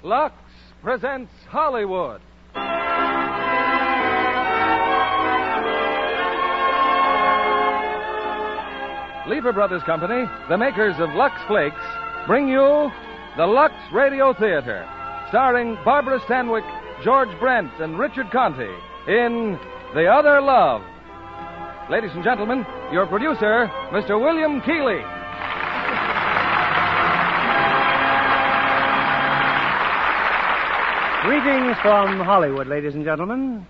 Lux presents Hollywood. Lever Brothers Company, the makers of Lux Flakes, bring you the Lux Radio Theatre, starring Barbara Stanwyck, George Brent, and Richard Conte in The Other Love. Ladies and gentlemen, your producer, Mr. William Keighley. Greetings from Hollywood, ladies and gentlemen.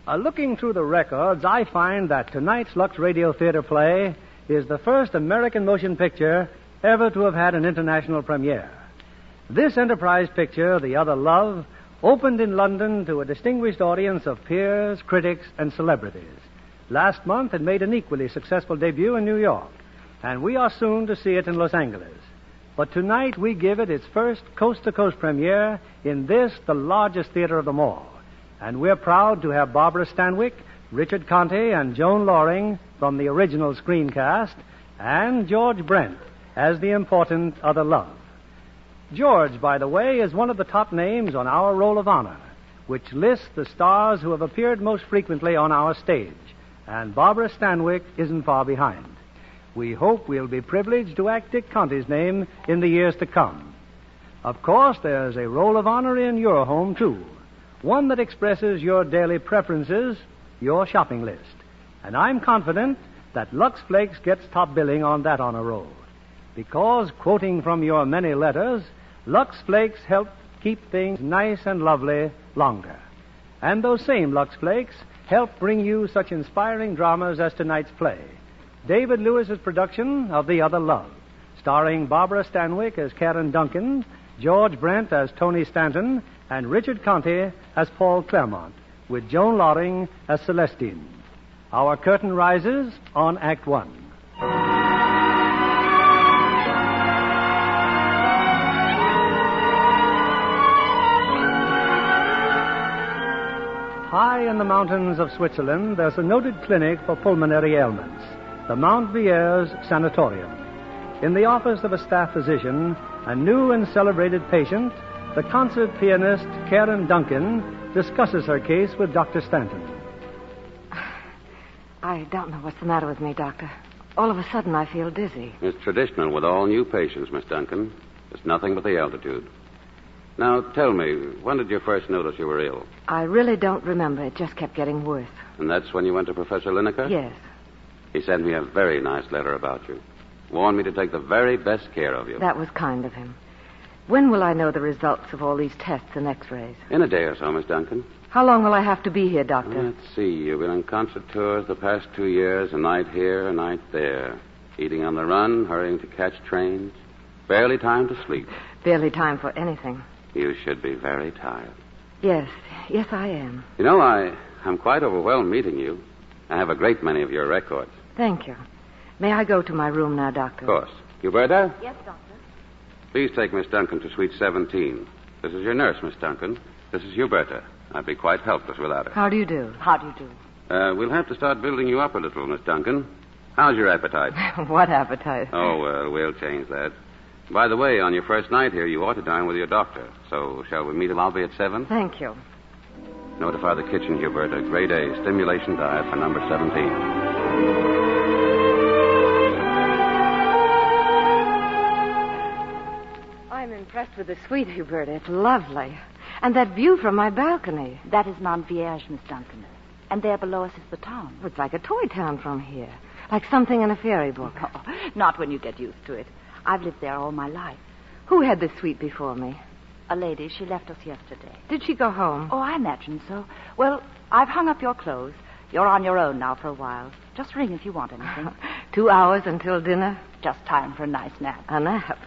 Looking through the records, I find that tonight's Lux Radio Theatre play is the first American motion picture ever to have had an international premiere. This enterprise picture, The Other Love, opened in London to a distinguished audience of peers, critics, and celebrities. Last month, it made an equally successful debut in New York, and we are soon to see it in Los Angeles. But tonight, we give it its first coast-to-coast premiere in this, the largest theater of them all. And we're proud to have Barbara Stanwyck, Richard Conte, and Joan Loring from the original screencast, and George Brent as the important Other Love. George, by the way, is one of the top names on our Roll of Honor, which lists the stars who have appeared most frequently on our stage, and Barbara Stanwyck isn't far behind. We hope we'll be privileged to act Dick Conte's name in the years to come. Of course, there's a Roll of Honor in your home, too, one that expresses your daily preferences, your shopping list. And I'm confident that Lux Flakes gets top billing on that honor roll. Because, quoting from your many letters, Lux Flakes help keep things nice and lovely longer. And those same Lux Flakes help bring you such inspiring dramas as tonight's play, David Lewis's production of The Other Love, starring Barbara Stanwyck as Karen Duncan, George Brent as Tony Stanton, and Richard Conte as Paul Claremont, with Joan Loring as Celestine. Our curtain rises on Act One. High in the mountains of Switzerland, there's a noted clinic for pulmonary ailments, the Mount Vier's Sanatorium. In the office of a staff physician, a new and celebrated patient, the concert pianist Karen Duncan discusses her case with Dr. Stanton. I don't know what's the matter with me, Doctor. All of a sudden, I feel dizzy. It's traditional with all new patients, Miss Duncan. It's nothing but the altitude. Now, tell me, when did you first notice you were ill? I really don't remember. It just kept getting worse. And that's when you went to Professor Lineker? Yes. He sent me a very nice letter about you. Warned me to take the very best care of you. That was kind of him. When will I know the results of all these tests and x-rays? In a day or so, Miss Duncan. How long will I have to be here, Doctor? Let's see. You've been on concert tours the past 2 years, a night here, a night there. Eating on the run, hurrying to catch trains. Barely time to sleep. Barely time for anything. You should be very tired. Yes, I am. You know, I'm quite overwhelmed meeting you. I have a great many of your records. Thank you. May I go to my room now, Doctor? Of course. Huberta? Yes, Doctor. Please take Miss Duncan to Suite 17. This is your nurse, Miss Duncan. This is Huberta. I'd be quite helpless without her. How do you do? How do you do? We'll have to start building you up a little, Miss Duncan. How's your appetite? What appetite? Oh, well, we'll change that. By the way, on your first night here, you ought to dine with your doctor. So, shall we meet him? I'll be at 7? Thank you. Notify the kitchen, Huberta. Grade A, stimulation diet for number 17. I'm impressed with the suite, Huberta. It's lovely. And that view from my balcony. That is Mount Vierge, Miss Duncan. And there below us is the town. It's like a toy town from here. Like something in a fairy book. Oh, not when you get used to it. I've lived there all my life. Who had this suite before me? A lady. She left us yesterday. Did she go home? Oh, I imagine so. Well, I've hung up your clothes. You're on your own now for a while. Just ring if you want anything. 2 hours until dinner? Just time for a nice nap. A nap?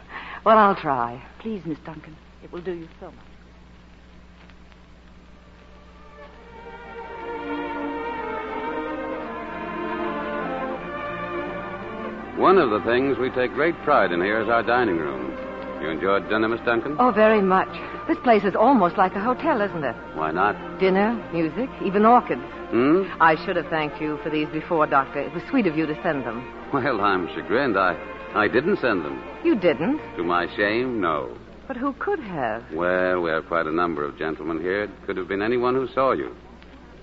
Well, I'll try. Please, Miss Duncan. It will do you so much. One of the things we take great pride in here is our dining room. You enjoyed dinner, Miss Duncan? Oh, very much. This place is almost like a hotel, isn't it? Why not? Dinner, music, even orchids. I should have thanked you for these before, Doctor. It was sweet of you to send them. Well, I'm chagrined. I didn't send them. You didn't? To my shame, no. But who could have? Well, we have quite a number of gentlemen here. It could have been anyone who saw you.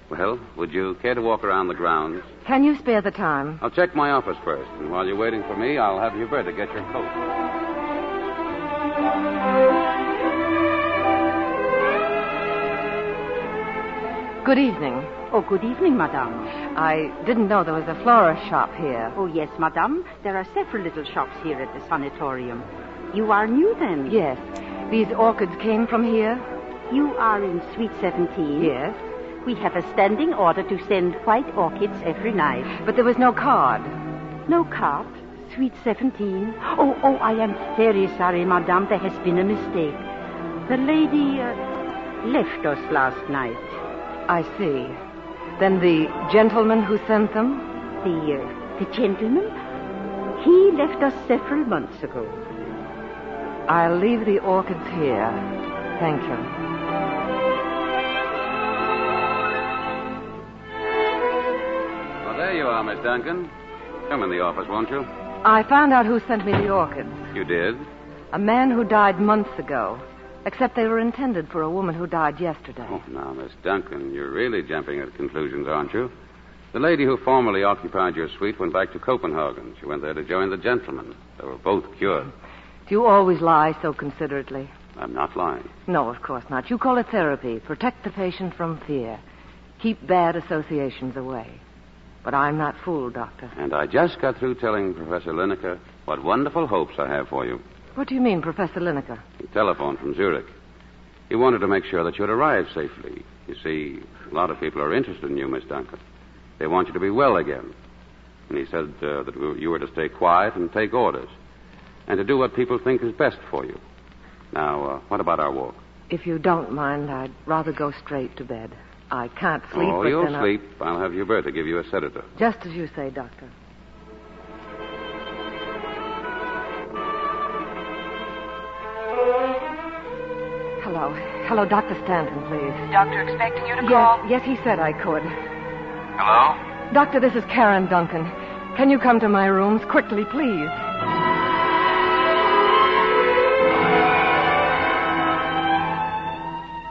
Well, would you care to walk around the grounds? Can you spare the time? I'll check my office first, and while you're waiting for me, I'll have Hubert to get your coat. Good evening. Oh, good evening, madame. I didn't know there was a florist shop here. Oh, yes, madame. There are several little shops here at the sanatorium. You are new, then? Yes. These orchids came from here? You are in Suite 17? Yes. We have a standing order to send white orchids every night. But there was no card. No card? Suite 17? Oh, I am very sorry, madame. There has been a mistake. The lady left us last night. I see. Then the gentleman who sent them? The gentleman? He left us several months ago. I'll leave the orchids here. Thank you. Well, there you are, Miss Duncan. Come in the office, won't you? I found out who sent me the orchids. You did? A man who died months ago. Except they were intended for a woman who died yesterday. Oh, now, Miss Duncan, you're really jumping at conclusions, aren't you? The lady who formerly occupied your suite went back to Copenhagen. She went there to join the gentlemen. They were both cured. Do you always lie so considerately? I'm not lying. No, of course not. You call it therapy. Protect the patient from fear. Keep bad associations away. But I'm not fooled, Doctor. And I just got through telling Professor Lineker what wonderful hopes I have for you. What do you mean, Professor Lineker? He telephoned from Zurich. He wanted to make sure that you'd arrive safely. You see, a lot of people are interested in you, Miss Duncan. They want you to be well again. And he said that you were to stay quiet and take orders. And to do what people think is best for you. Now, what about our walk? If you don't mind, I'd rather go straight to bed. I can't sleep. Oh, but you'll then sleep. I'll have Hubert to give you a sedative. Just as you say, Doctor. Hello, Dr. Stanton, please. Doctor expecting you to call? Yes, he said I could. Hello? Doctor, this is Karen Duncan. Can you come to my rooms quickly, please?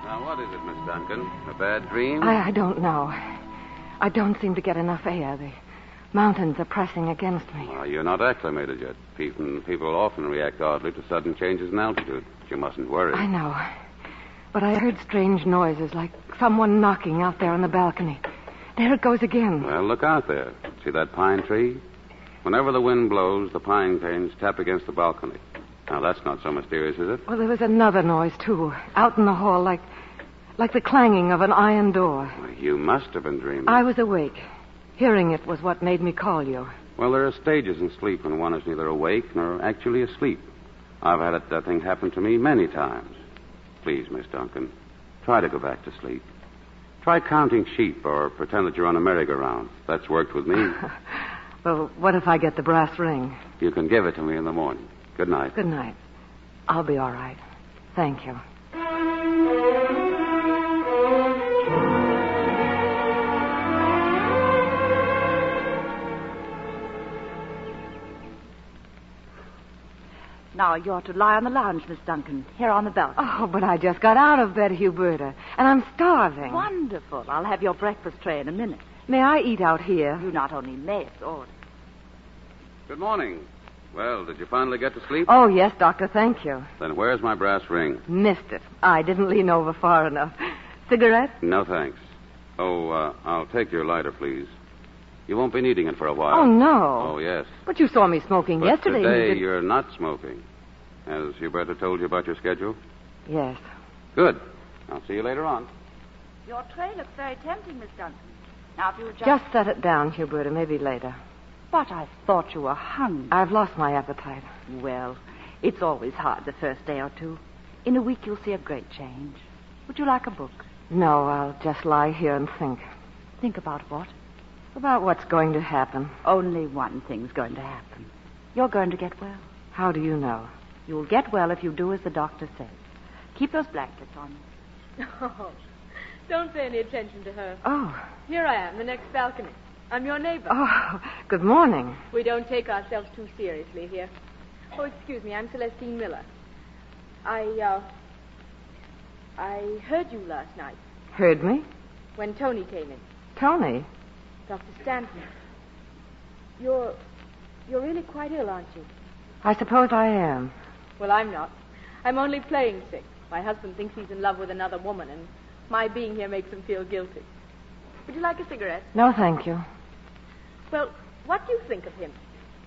Now, what is it, Miss Duncan? A bad dream? I don't know. I don't seem to get enough air. The mountains are pressing against me. Well, you're not acclimated yet. People often react oddly to sudden changes in altitude. But you mustn't worry. I know. But I heard strange noises, like someone knocking out there on the balcony. There it goes again. Well, look out there. See that pine tree? Whenever the wind blows, the pine cones tap against the balcony. Now, that's not so mysterious, is it? Well, there was another noise, too, out in the hall, like the clanging of an iron door. Well, you must have been dreaming. I was awake. Hearing it was what made me call you. Well, there are stages in sleep when one is neither awake nor actually asleep. I've had that thing happen to me many times. Please, Miss Duncan, try to go back to sleep. Try counting sheep or pretend that you're on a merry-go-round. That's worked with me. Well, what if I get the brass ring? You can give it to me in the morning. Good night. Good night. I'll be all right. Thank you. Now, you're to lie on the lounge, Miss Duncan, here on the balcony. Oh, but I just got out of bed, Huberta, and I'm starving. Wonderful. I'll have your breakfast tray in a minute. May I eat out here? You not only may, it's ordered. Good morning. Well, did you finally get to sleep? Oh, yes, Doctor, thank you. Then where's my brass ring? Missed it. I didn't lean over far enough. Cigarette? No, thanks. Oh, I'll take your lighter, please. You won't be needing it for a while. Oh, no. Oh, yes. But you saw me smoking But yesterday. today you're not smoking. Has Huberta told you about your schedule? Yes. Good. I'll see you later on. Your tray looks very tempting, Miss Duncan. Now, if you would Just set it down, Huberta, maybe later. But I thought you were hungry. I've lost my appetite. Well, it's always hard the first day or two. In a week, you'll see a great change. Would you like a book? No, I'll just lie here and think. Think about what? About what's going to happen. Only one thing's going to happen. You're going to get well. How do you know? You'll get well if you do as the doctor says. Keep those blankets on. Oh, don't pay any attention to her. Oh. Here I am, the next balcony. I'm your neighbor. Oh, good morning. We don't take ourselves too seriously here. Oh, excuse me, I'm Celestine Miller. I heard you last night Heard me? when Tony came in. Tony? Dr. Stanton. You're really quite ill, aren't you? I suppose I am. Well, I'm not. I'm only playing sick. My husband thinks he's in love with another woman, and my being here makes him feel guilty. Would you like a cigarette? No, thank you. Well, what do you think of him,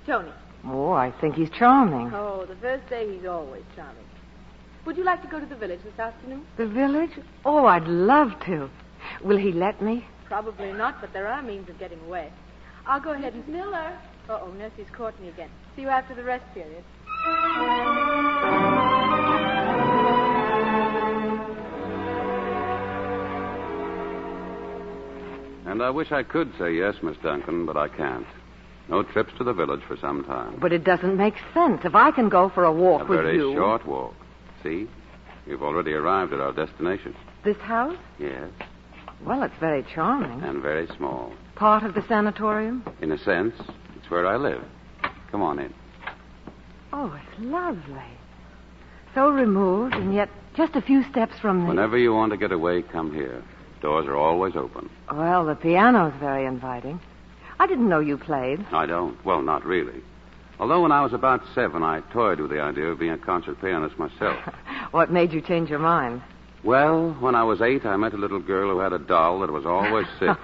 Tony? Oh, I think he's charming. Oh, the first day he's always charming. Would you like to go to the village this afternoon? The village? Oh, I'd love to. Will he let me? Probably not, but there are means of getting away. I'll go ahead and... Miller. Uh-oh, Nursie's caught me again. See you after the rest period. And I wish I could say yes, Miss Duncan, but I can't. No trips to the village for some time. But it doesn't make sense. If I can go for a walk A with very you... short walk. See? You've already arrived at our destination. This house? Yes, Well, it's very charming. and very small. Part of the sanatorium? In a sense, it's where I live. Come on in. Oh, it's lovely. So removed, and yet just a few steps from the... Whenever you want to get away, come here. Doors are always open. Well, the piano's very inviting. I didn't know you played. I don't. Well, not really. Although when I was about 7, I toyed with the idea of being a concert pianist myself. What made you change your mind? Well, when I was 8, I met a little girl who had a doll that was always sick.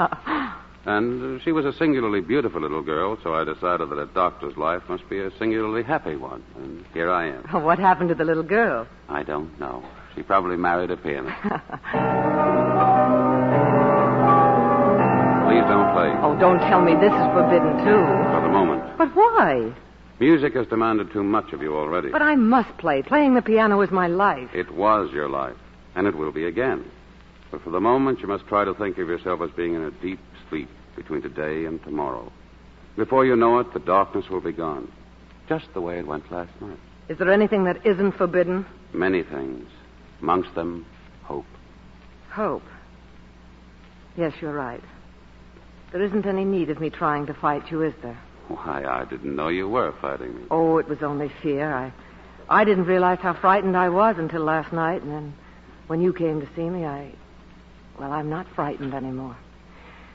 And she was a singularly beautiful little girl, so I decided that a doctor's life must be a singularly happy one. And here I am. What happened to the little girl? I don't know. She probably married a pianist. Please don't play. Oh, don't tell me this is forbidden, too. For the moment. But why? Music has demanded too much of you already. But I must play. Playing the piano is my life. It was your life, and it will be again. But for the moment, you must try to think of yourself as being in a deep sleep between today and tomorrow. Before you know it, the darkness will be gone, just the way it went last night. Is there anything that isn't forbidden? Many things. Amongst them, hope. Hope. Yes, you're right. There isn't any need of me trying to fight you, is there? Why, I didn't know you were fighting me. Oh, it was only fear. I didn't realize how frightened I was until last night, and then when you came to see me, Well, I'm not frightened anymore.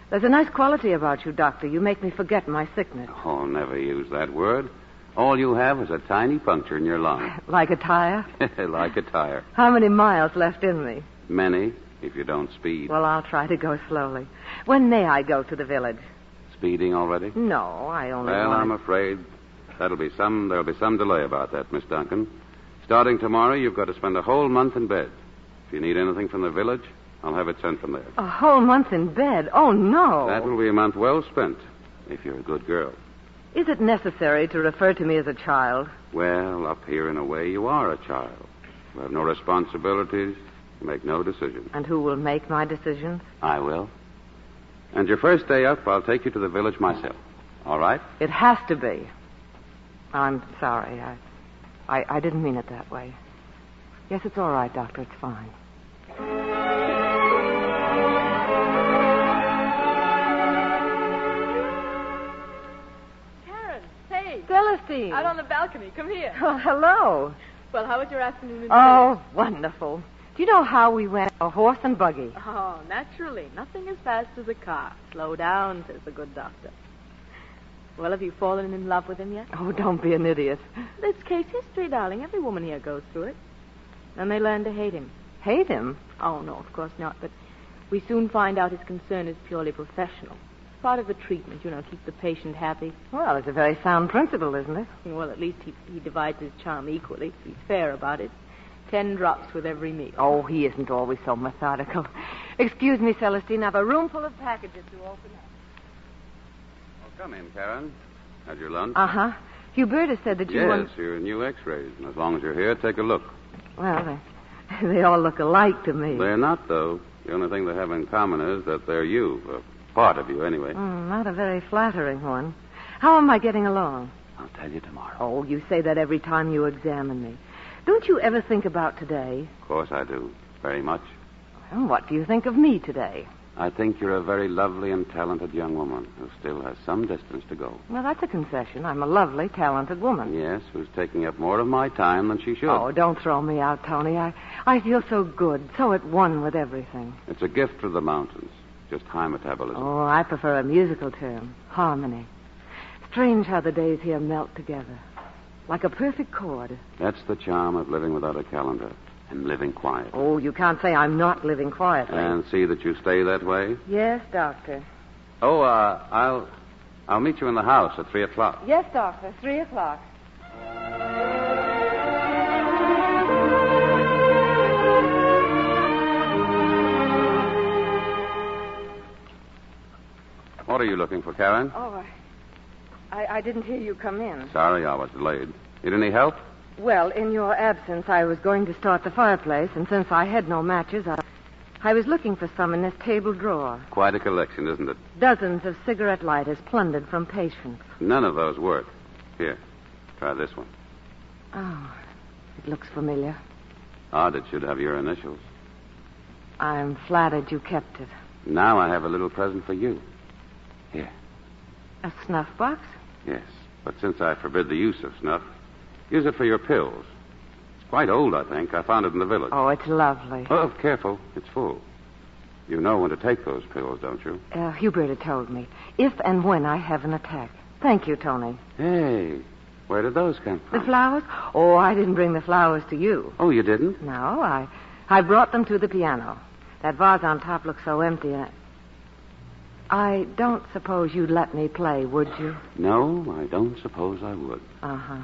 There's a nice quality about you, Doctor. You make me forget my sickness. Oh, never use that word. All you have is a tiny puncture in your lung. Like a tire? Like a tire. How many miles left in me? Many, if you don't speed. Well, I'll try to go slowly. When may I go to the village? Speeding already? No, I only Well, want... I'm afraid there'll be some delay about that, Miss Duncan. Starting tomorrow, you've got to spend a whole month in bed. If you need anything from the village, I'll have it sent from there. A whole month in bed? Oh, no. That will be a month well spent, if you're a good girl. Is it necessary to refer to me as a child? Well, up here, in a way, you are a child. You have no responsibilities. You make no decisions. And who will make my decisions? I will. And your first day up, I'll take you to the village myself. All right? It has to be. I'm sorry. I didn't mean it that way. Yes, it's all right, Doctor. It's fine. Karen, hey. Celestine. Out on the balcony. Come here. Oh, hello. Well, how was your afternoon in Oh, wonderful. Do you know how we went? A horse and buggy. Oh, naturally. Nothing as fast as a car. Slow down, says the good doctor. Well, have you fallen in love with him yet? Oh, don't be an idiot. It's case history, darling. Every woman here goes through it. And they learn to hate him. Hate him? Oh, no, of course not. But we soon find out his concern is purely professional. It's part of the treatment, keep the patient happy. Well, it's a very sound principle, isn't it? Well, at least he divides his charm equally. He's fair about it. 10 drops with every meal. Oh, he isn't always so methodical. Excuse me, Celestine. I have a room full of packages to open up. Well, come in, Karen. Had your lunch? Uh-huh. Huberta said that you Yes, your new x-rays. And as long as you're here, take a look. Well, they all look alike to me. They're not, though. The only thing they have in common is that they're you. A part of you, anyway. Not a very flattering one. How am I getting along? I'll tell you tomorrow. Oh, you say that every time you examine me. Don't you ever think about today? Of course I do. Very much. Well, what do you think of me today? I think you're a very lovely and talented young woman who still has some distance to go. Well, that's a concession. I'm a lovely, talented woman. Yes, who's taking up more of my time than she should. Oh, don't throw me out, Tony. I feel so good, so at one with everything. It's a gift from the mountains. Just high metabolism. Oh, I prefer a musical term. Harmony. Strange how the days here melt together. Like a perfect chord. That's the charm of living without a calendar and living quiet. Oh, you can't say I'm not living quietly. And see that you stay that way? Yes, Doctor. Oh, I'll meet you in the house at 3 o'clock. Yes, Doctor. 3 o'clock. What are you looking for, Karen? Oh, I didn't hear you come in. Sorry I was delayed. Need any help? Well, in your absence, I was going to start the fireplace, and since I had no matches, I was looking for some in this table drawer. Quite a collection, isn't it? Dozens of cigarette lighters plundered from patients. None of those work. Here, try this one. Oh, it looks familiar. Odd it should have your initials. I'm flattered you kept it. Now I have a little present for you. Here. A snuff box? Yes, but since I forbid the use of snuff, use it for your pills. It's quite old, I think. I found it in the village. Oh, it's lovely. Oh, careful. It's full. You know when to take those pills, don't you? Huberta told me. If and when I have an attack. Thank you, Tony. Hey, where did those come from? The flowers? Oh, I didn't bring the flowers to you. Oh, you didn't? No, I brought them to the piano. That vase on top looks so empty. I don't suppose you'd let me play, would you? No, I don't suppose I would. Uh-huh.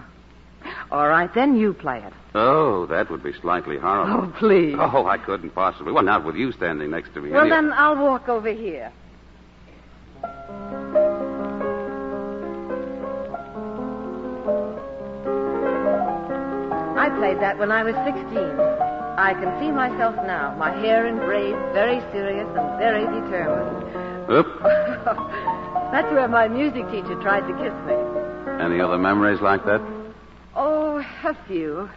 All right, then you play it. Oh, that would be slightly horrible. Oh, please. Oh, I couldn't possibly. Well, not with you standing next to me. Well, then I'll walk over here. I played that when I was 16. I can see myself now, my hair in braids, very serious and very determined. Oop. That's where my music teacher tried to kiss me. Any other memories like that? Oh, a few.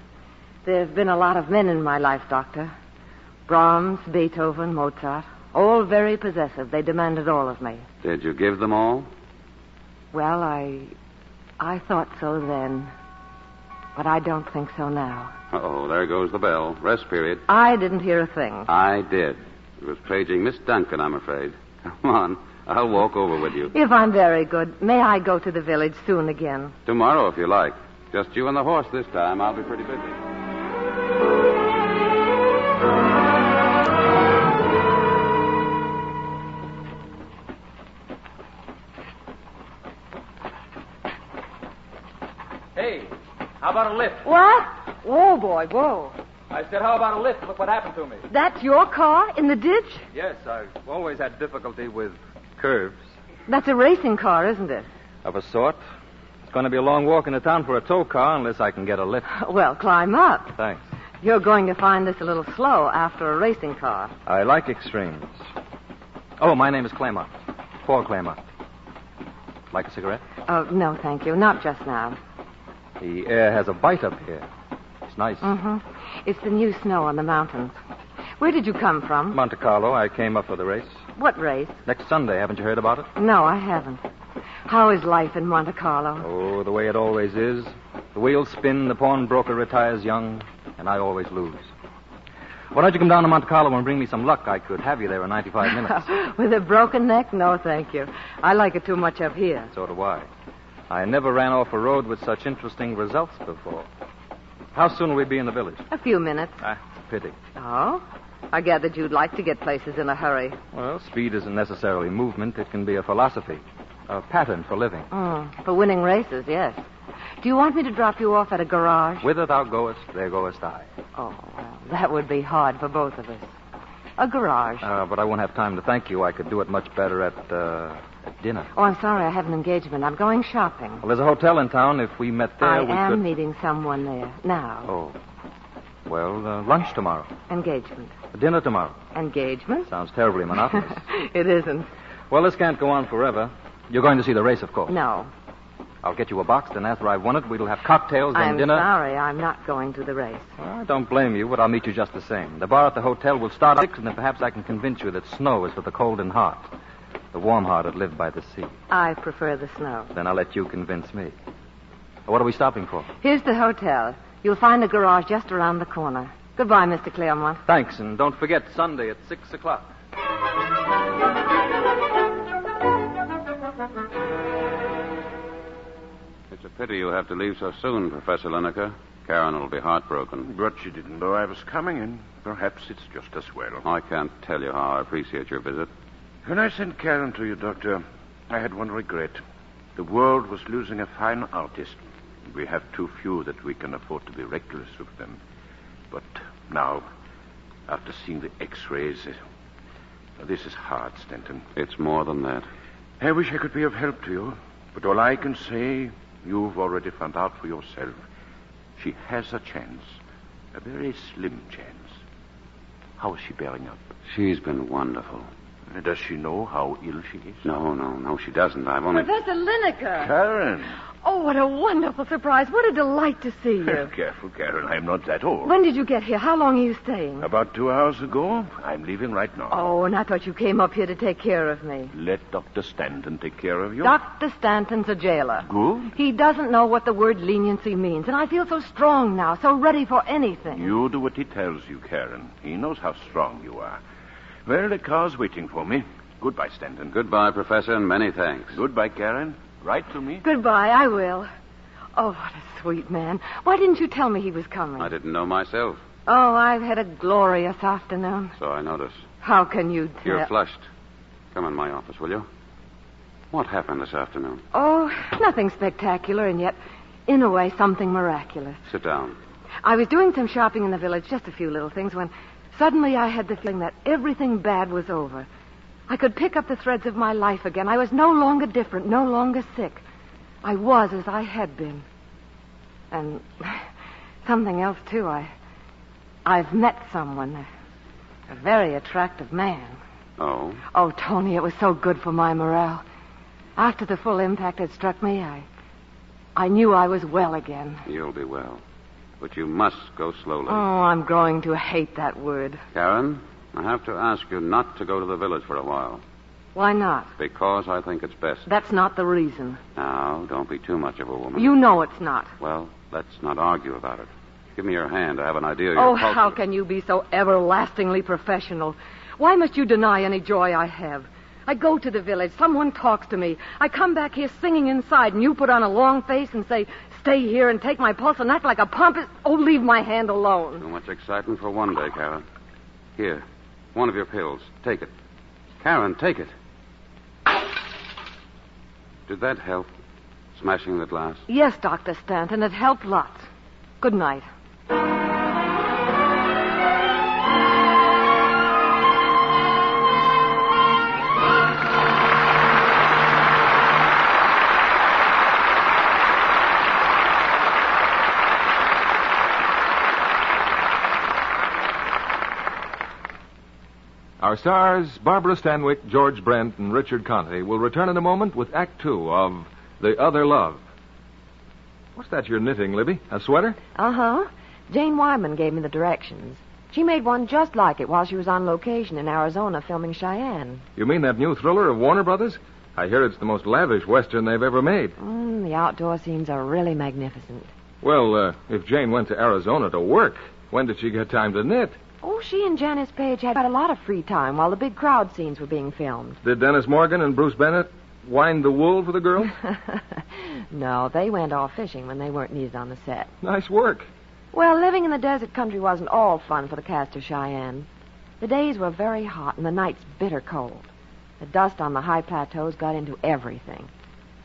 There's been a lot of men in my life, Doctor. Brahms, Beethoven, Mozart. All very possessive. They demanded all of me. Did you give them all? Well, I thought so then. But I don't think so now. Uh-oh, there goes the bell. Rest period. I didn't hear a thing. I did. It was paging Miss Duncan, I'm afraid. Come on. I'll walk over with you. If I'm very good, may I go to the village soon again? Tomorrow, if you like. Just you and the horse this time. I'll be pretty busy. Hey, how about a lift? What? Whoa, boy, whoa. I said, how about a lift? Look what happened to me. That's your car in the ditch? Yes, I've always had difficulty with curves. That's a racing car, isn't it? Of a sort. It's going to be a long walk into town for a tow car unless I can get a lift. Well, climb up. Thanks. You're going to find this a little slow after a racing car. I like extremes. Oh, my name is Claymont. Paul Claymont. Like a cigarette? Oh, no, thank you. Not just now. The air has a bite up here. It's nice. Mm-hmm. It's the new snow on the mountains. Where did you come from? Monte Carlo. I came up for the race. What race? Next Sunday. Haven't you heard about it? No, I haven't. How is life in Monte Carlo? Oh, the way it always is. The wheels spin, the pawnbroker retires young, and I always lose. Why don't you come down to Monte Carlo and bring me some luck? I could have you there in 95 minutes. With a broken neck? No, thank you. I like it too much up here. So do I. I never ran off a road with such interesting results before. How soon will we be in the village? A few minutes. Ah, pity. Oh? I gathered you'd like to get places in a hurry. Well, speed isn't necessarily movement. It can be a philosophy, a pattern for living. For winning races, yes. Do you want me to drop you off at a garage? Whither thou goest, there goest I. Oh, well, that would be hard for both of us. A garage. But I won't have time to thank you. I could do it much better at dinner. Oh, I'm sorry. I have an engagement. I'm going shopping. Well, there's a hotel in town. If we met there, we could... I am meeting someone there now. Oh. Well, lunch tomorrow. Engagement. Dinner tomorrow. Engagement? Sounds terribly monotonous. It isn't. Well, this can't go on forever. You're going to see the race, of course. No. I'll get you a box, then after I've won it, we'll have cocktails and dinner. I'm sorry, I'm not going to the race. Well, I don't blame you, but I'll meet you just the same. The bar at the hotel will start at 6, and then perhaps I can convince you that snow is for the cold and hot. The warm-hearted live by the sea. I prefer the snow. Then I'll let you convince me. What are we stopping for? Here's the hotel. You'll find the garage just around the corner. Goodbye, Mr. Claremont. Thanks, and don't forget Sunday at 6 o'clock. It's a pity you have to leave so soon, Professor Lineker. Karen will be heartbroken. But she didn't know I was coming, and perhaps it's just as well. I can't tell you how I appreciate your visit. When I sent Karen to you, Doctor, I had one regret. The world was losing a fine artist. We have too few that we can afford to be reckless of them. But now, after seeing the X-rays, this is hard, Stanton. It's more than that. I wish I could be of help to you, but all I can say, you've already found out for yourself. She has a chance, a very slim chance. How is she bearing up? She's been wonderful. Does she know how ill she is? No, she doesn't. I've only... Professor Lineker! Karen! Oh, what a wonderful surprise. What a delight to see you. Careful, Karen. I'm not that old. When did you get here? How long are you staying? About 2 hours ago. I'm leaving right now. Oh, and I thought you came up here to take care of me. Let Dr. Stanton take care of you. Dr. Stanton's a jailer. Good. He doesn't know what the word leniency means, and I feel so strong now, so ready for anything. You do what he tells you, Karen. He knows how strong you are. Well, the car's waiting for me. Goodbye, Stanton. Goodbye, Professor, and many thanks. Goodbye, Karen. Write to me. Goodbye, I will. Oh, what a sweet man. Why didn't you tell me he was coming? I didn't know myself, Oh, I've had a glorious afternoon. so I noticed. How can you tell? You're flushed. Come in my office, will you? What happened this afternoon? Oh, nothing spectacular, and yet, in a way, something miraculous. Sit down. I was doing some shopping in the village, just a few little things, when suddenly I had the feeling that everything bad was over. I could pick up the threads of my life again. I was no longer different, no longer sick. I was as I had been. And something else, too. I've met someone, a very attractive man. Oh? Oh, Tony, it was so good for my morale. After the full impact had struck me, I knew I was well again. You'll be well. But you must go slowly. Oh, I'm growing to hate that word. Karen, I have to ask you not to go to the village for a while. Why not? Because I think it's best. That's not the reason. Now, don't be too much of a woman. You know it's not. Well, let's not argue about it. Give me your hand. I have an idea of Oh, your culture. how can you be so everlastingly professional? Why must you deny any joy I have? I go to the village. Someone talks to me. I come back here singing inside, and you put on a long face and say, stay here and take my pulse and act like a pompous... Oh, leave my hand alone. Too much excitement for one day, Karen. Here, one of your pills. Take it. Karen, take it. Did that help? Smashing the glass? Yes, Dr. Stanton. It helped lots. Good night. Our stars, Barbara Stanwyck, George Brent, and Richard Conte, will return in a moment with Act Two of The Other Love. What's that you're knitting, Libby? A sweater? Uh-huh. Jane Wyman gave me the directions. She made one just like it while she was on location in Arizona filming Cheyenne. You mean that new thriller of Warner Brothers? I hear it's the most lavish Western they've ever made. The outdoor scenes are really magnificent. Well, if Jane went to Arizona to work, when did she get time to knit? Oh, she and Janice Page had a lot of free time while the big crowd scenes were being filmed. Did Dennis Morgan and Bruce Bennett wind the wool for the girls? No, they went off fishing when they weren't needed on the set. Nice work. Well, living in the desert country wasn't all fun for the cast of Cheyenne. The days were very hot and the nights bitter cold. The dust on the high plateaus got into everything.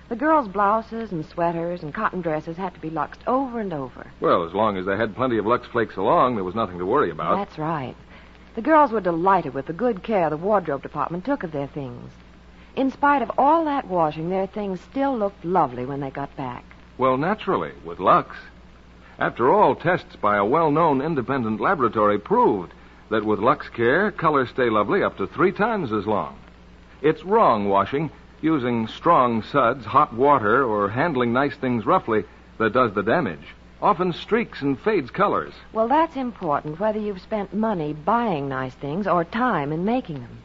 The girls' blouses and sweaters and cotton dresses had to be luxed over and over. Well, as long as they had plenty of Lux Flakes along, there was nothing to worry about. That's right. The girls were delighted with the good care the wardrobe department took of their things. In spite of all that washing, their things still looked lovely when they got back. Well, naturally, with Lux. After all, tests by a well-known independent laboratory proved that with Lux Care, colors stay lovely up to 3 times as long. It's wrong washing using strong suds, hot water, or handling nice things roughly that does the damage. Often streaks and fades colors. Well, that's important, whether you've spent money buying nice things or time in making them.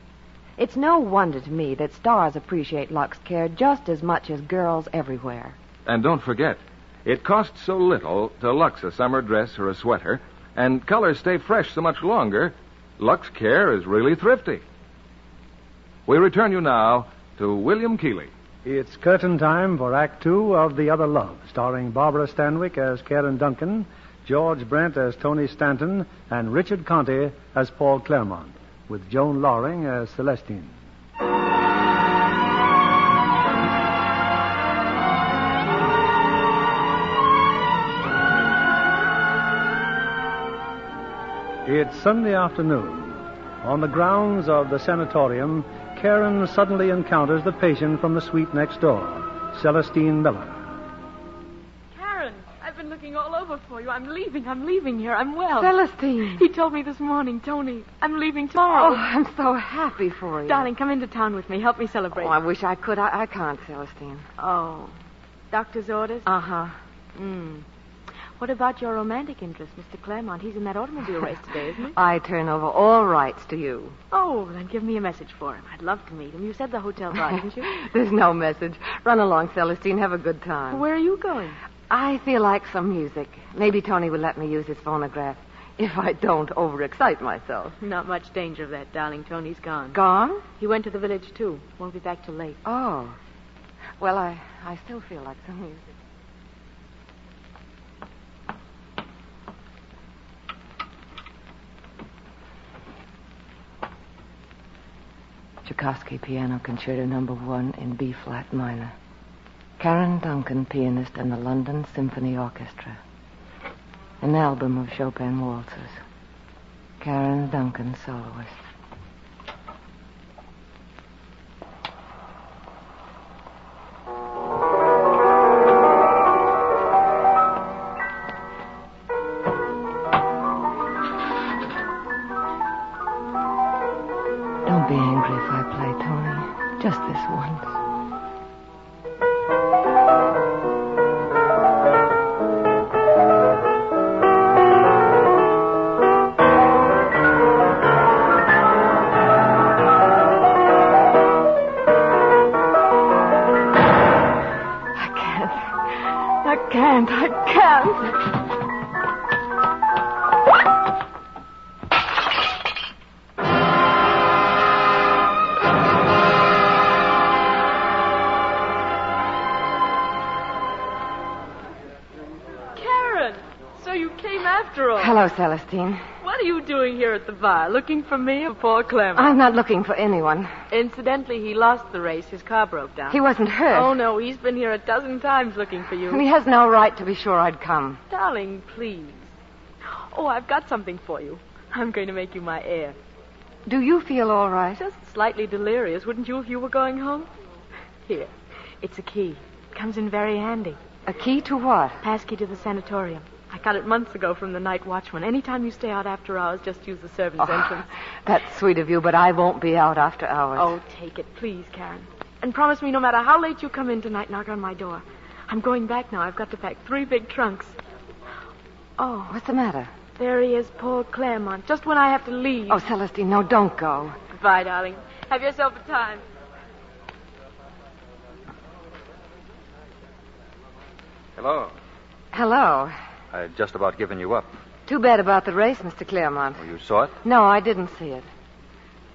It's no wonder to me that stars appreciate Lux Care just as much as girls everywhere. And don't forget, it costs so little to Lux a summer dress or a sweater, and colors stay fresh so much longer. Lux Care is really thrifty. We return you now to William Keighley. It's curtain time for Act Two of The Other Love, starring Barbara Stanwyck as Karen Duncan, George Brent as Tony Stanton, and Richard Conte as Paul Claremont, with Joan Loring as Celestine. It's Sunday afternoon. On the grounds of the sanatorium, Karen suddenly encounters the patient from the suite next door, Celestine Miller. Karen, I've been looking all over for you. I'm leaving here. I'm well. Celestine. He told me this morning, Tony. I'm leaving tomorrow. Oh, I'm so happy for you. Darling, come into town with me. Help me celebrate. Oh, I wish I could. I can't, Celestine. Oh. Doctor's orders? Uh-huh. What about your romantic interest, Mr. Claremont? He's in that automobile race today, isn't he? I turn over all rights to you. Oh, then give me a message for him. I'd love to meet him. You said the hotel's right, didn't you? There's no message. Run along, Celestine. Have a good time. Where are you going? I feel like some music. Maybe Tony will let me use his phonograph if I don't overexcite myself. Not much danger of that, darling. Tony's gone. Gone? He went to the village, too. Won't be back till late. Oh. Well, I still feel like some music. Tchaikovsky Piano Concerto No. 1 in B-flat minor. Karen Duncan, pianist, and the London Symphony Orchestra. An album of Chopin waltzes. Karen Duncan, soloist. Don't be angry if I play, Tony. Just this once. I can't. Karen, so you came after all. Hello, Celestine. What are you doing here at the bar? Looking for me or Paul Claremont? I'm not looking for anyone. Incidentally, he lost the race. His car broke down. He wasn't hurt. Oh, no, he's been here a dozen times looking for you. And he has no right to be sure I'd come. Darling, please. Oh, I've got something for you. I'm going to make you my heir. Do you feel all right? Just slightly delirious, wouldn't you, if you were going home? Here, it's a key. Comes in very handy. A key to what? Passkey to the sanatorium. I got it months ago from the night watchman. Anytime you stay out after hours, just use the servants' entrance. That's sweet of you, but I won't be out after hours. Oh, take it, please, Karen. And promise me no matter how late you come in tonight, knock on my door. I'm going back now. I've got to pack 3 big trunks. Oh. What's the matter? There he is, Paul Claremont, just when I have to leave. Oh, Celestine, no, don't go. Goodbye, darling. Have yourself a time. Hello. Hello. I'd just about given you up. Too bad about the race, Mr. Claremont. Oh, you saw it? No, I didn't see it.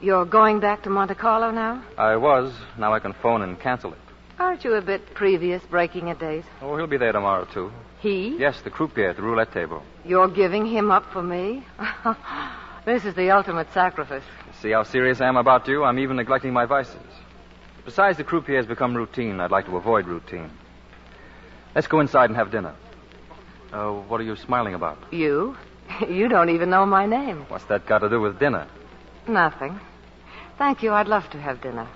You're going back to Monte Carlo now? I was. Now I can phone and cancel it. Aren't you a bit previous breaking a date? Oh, he'll be there tomorrow, too. He? Yes, the croupier at the roulette table. You're giving him up for me? This is the ultimate sacrifice. See how serious I am about you? I'm even neglecting my vices. Besides, the croupier has become routine. I'd like to avoid routine. Let's go inside and have dinner. What are you smiling about? You? You don't even know my name. What's that got to do with dinner? Nothing. Thank you. I'd love to have dinner.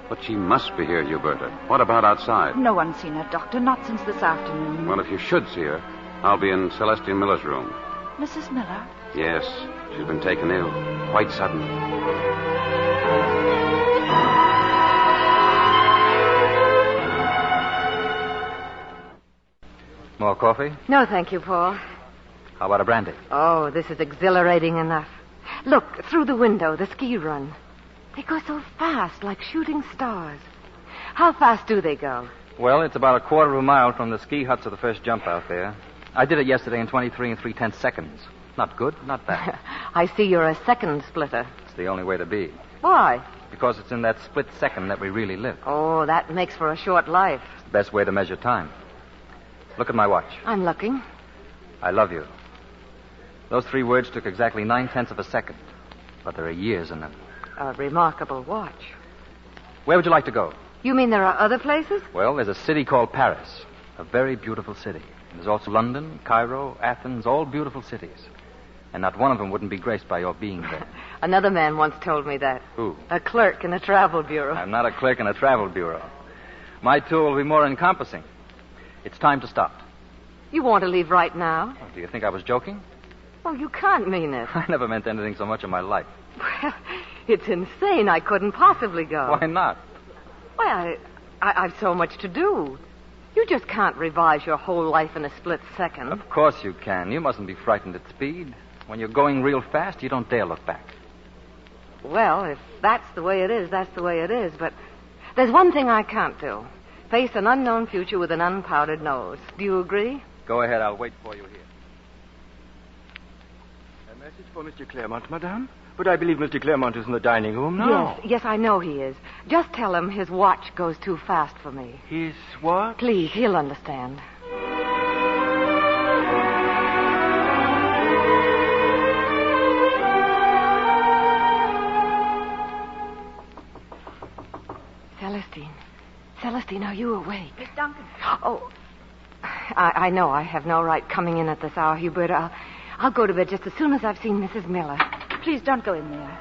But she must be here, Huberta. What about outside? No one's seen her, Doctor, not since this afternoon. Well, if you should see her, I'll be in Celestine Miller's room. Mrs. Miller? Yes, she's been taken ill. Quite sudden. More coffee? No, thank you, Paul. How about a brandy? Oh, this is exhilarating enough. Look, through the window, the ski run. They go so fast, like shooting stars. How fast do they go? Well, it's about a quarter of a mile from the ski hut to the first jump out there. I did it yesterday in 23 3/10 seconds. Not good, not bad. I see you're a second splitter. It's the only way to be. Why? Because it's in that split second that we really live. Oh, that makes for a short life. It's the best way to measure time. Look at my watch. I'm looking. I love you. Those 3 words took exactly 9/10 of a second. But there are years in them. A remarkable watch. Where would you like to go? You mean there are other places? Well, there's a city called Paris. A very beautiful city. And there's also London, Cairo, Athens, all beautiful cities. And not one of them wouldn't be graced by your being there. Another man once told me that. Who? A clerk in a travel bureau. I'm not a clerk in a travel bureau. My tour will be more encompassing. It's time to stop. You want to leave right now? Oh, do you think I was joking? Oh, you can't mean it. I never meant anything so much in my life. Well, it's insane. I couldn't possibly go. Why not? Why, I've so much to do. You just can't revise your whole life in a split second. Of course you can. You mustn't be frightened at speed. When you're going real fast, you don't dare look back. Well, if that's the way it is, that's the way it is. But there's one thing I can't do. Face an unknown future with an unpowdered nose. Do you agree? Go ahead. I'll wait for you here. A message for Mr. Claremont, madame? But I believe Mr. Claremont is in the dining room now. Yes, I know he is. Just tell him his watch goes too fast for me. His what? Please, he'll understand. Celestine, are you awake? Miss Duncan. Oh, I know I have no right coming in at this hour, Hubert. I'll go to bed just as soon as I've seen Mrs. Miller. Please don't go in there.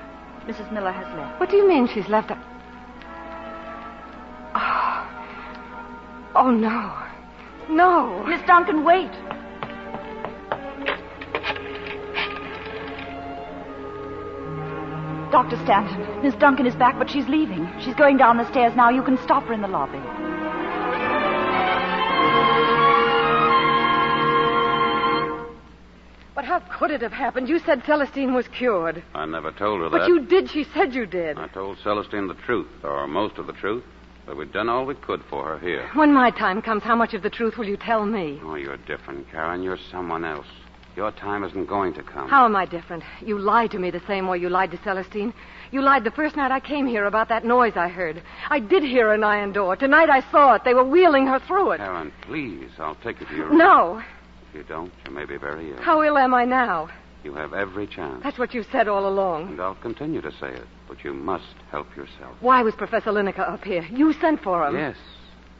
Mrs. Miller has left. What do you mean she's left? Oh, no. No. Miss Duncan, wait. Dr. Stanton, Miss Duncan is back, but she's leaving. She's going down the stairs now. You can stop her in the lobby. But how could it have happened? You said Celestine was cured. I never told her that. But you did. She said you did. I told Celestine the truth, or most of the truth. But we've done all we could for her here. When my time comes, how much of the truth will you tell me? Oh, you're different, Karen. You're someone else. Your time isn't going to come. How am I different? You lied to me the same way you lied to Celestine. You lied the first night I came here about that noise I heard. I did hear an iron door. Tonight I saw it. They were wheeling her through it. Karen, please, I'll take you to your room. No. If you don't, you may be very ill. How ill am I now? You have every chance. That's what you said all along. And I'll continue to say it, but you must help yourself. Why was Professor Lineker up here? You sent for him. Yes.